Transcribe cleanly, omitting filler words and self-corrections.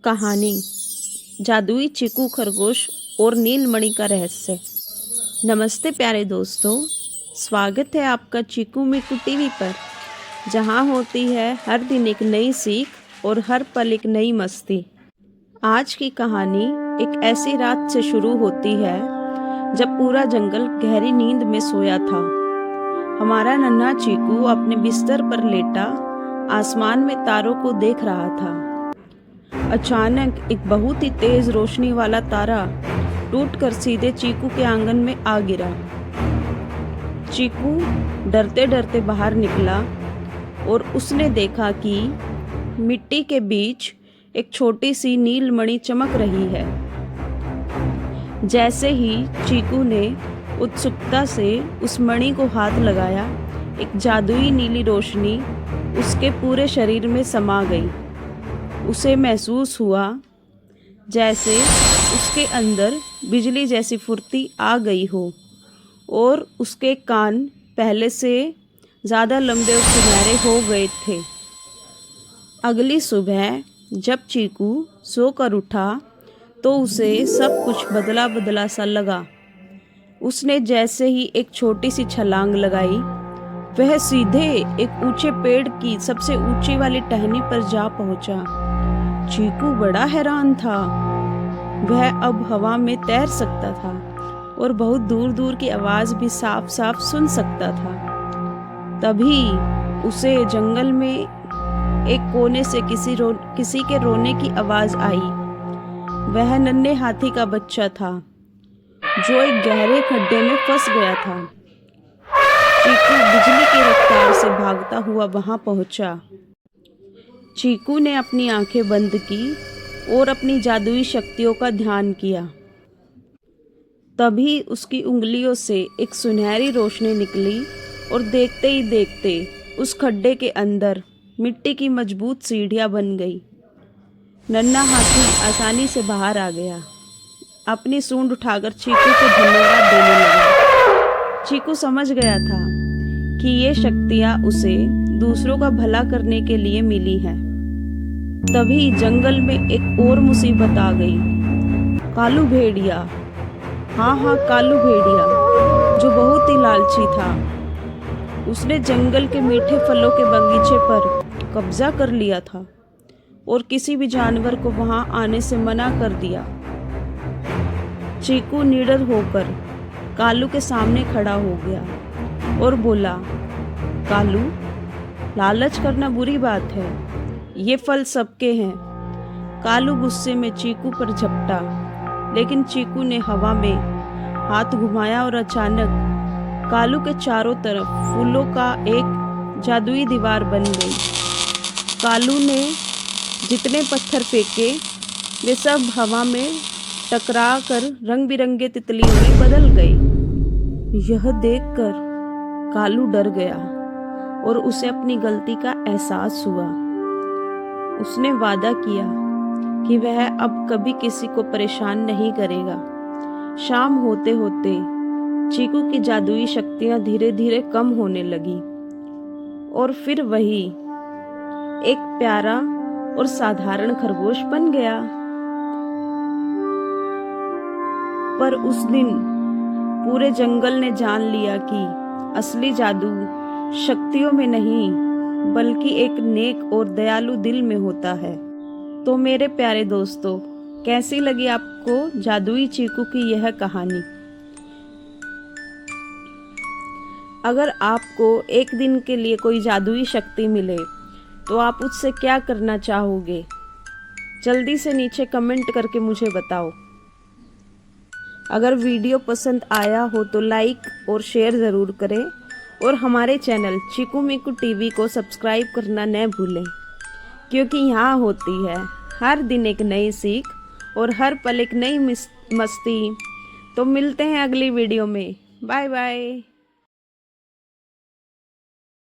कहानी जादुई चीकू खरगोश और नीलमणि का रहस्य। नमस्ते प्यारे दोस्तों, स्वागत है आपका चीकू मिकू टीवी पर, जहां होती है हर दिन एक नई सीख और हर पल एक नई मस्ती। आज की कहानी एक ऐसी रात से शुरू होती है जब पूरा जंगल गहरी नींद में सोया था। हमारा नन्हा चीकू अपने बिस्तर पर लेटा आसमान में तारों को देख रहा था। अचानक एक बहुत ही तेज रोशनी वाला तारा टूटकर सीधे चीकू के आंगन में आ गिरा। चीकू डरते डरते बाहर निकला और उसने देखा कि मिट्टी के बीच एक छोटी सी नीलमणि चमक रही है। जैसे ही चीकू ने उत्सुकता से उस मणि को हाथ लगाया, एक जादुई नीली रोशनी उसके पूरे शरीर में समा गई। उसे महसूस हुआ जैसे उसके अंदर बिजली जैसी फुर्ती आ गई हो और उसके कान पहले से ज़्यादा लंबे और सुनहरे हो गए थे। अगली सुबह जब चीकू सोकर उठा तो उसे सब कुछ बदला बदला सा लगा। उसने जैसे ही एक छोटी सी छलांग लगाई, वह सीधे एक ऊंचे पेड़ की सबसे ऊंची वाली टहनी पर जा पहुंचा। चीकू बड़ा हैरान था। वह अब हवा में तैर सकता था और बहुत दूर दूर की आवाज भी साफ साफ सुन सकता था। तभी उसे जंगल में एक कोने से किसी के रोने की आवाज आई। वह नन्हे हाथी का बच्चा था जो एक गहरे खड्डे में फंस गया था। चीकू बिजली की रफ्तार से भागता हुआ वहां पहुंचा। चीकू ने अपनी आंखें बंद की और अपनी जादुई शक्तियों का ध्यान किया। तभी उसकी उंगलियों से एक सुनहरी रोशनी निकली और देखते ही देखते उस खड्डे के अंदर मिट्टी की मजबूत सीढ़ियां बन गई। नन्हा हाथी आसानी से बाहर आ गया। अपनी सूंड उठाकर चीकू को धन्यवाद देने लगा। चीकू समझ गया था कि ये शक्तियाँ उसे दूसरों का भला करने के लिए मिली हैं। तभी जंगल में एक और मुसीबत आ गई। कालू भेड़िया, हाँ कालू भेड़िया, जो बहुत ही लालची था, उसने जंगल के मीठे फलों के बगीचे पर कब्जा कर लिया था और किसी भी जानवर को वहां आने से मना कर दिया। चीकू निडर होकर कालू के सामने खड़ा हो गया और बोला, कालू, लालच करना बुरी बात है, ये फल सबके हैं। कालू गुस्से में चीकू पर झपटा, लेकिन चीकू ने हवा में हाथ घुमाया और अचानक कालू के चारों तरफ फूलों का एक जादुई दीवार बन गई। कालू ने जितने पत्थर फेंके वे सब हवा में टकरा कर रंग बिरंगे तितलियों में बदल गए। यह देखकर कालू डर गया और उसे अपनी गलती का एहसास हुआ। उसने वादा किया कि वह अब कभी किसी को परेशान नहीं करेगा। शाम होते होते चीकू की जादुई शक्तियां धीरे धीरे कम होने लगी और फिर वही एक प्यारा और साधारण खरगोश बन गया। पर उस दिन पूरे जंगल ने जान लिया कि असली जादू शक्तियों में नहीं बल्कि एक नेक और दयालु दिल में होता है। तो मेरे प्यारे दोस्तों, कैसी लगी आपको जादुई चीकू की यह कहानी? अगर आपको एक दिन के लिए कोई जादुई शक्ति मिले तो आप उससे क्या करना चाहोगे? जल्दी से नीचे कमेंट करके मुझे बताओ। अगर वीडियो पसंद आया हो तो लाइक और शेयर ज़रूर करें और हमारे चैनल चीकू मिकू टीवी को सब्सक्राइब करना न भूलें, क्योंकि यहाँ होती है हर दिन एक नई सीख और हर पल एक नई मस्ती। तो मिलते हैं अगली वीडियो में। Bye bye.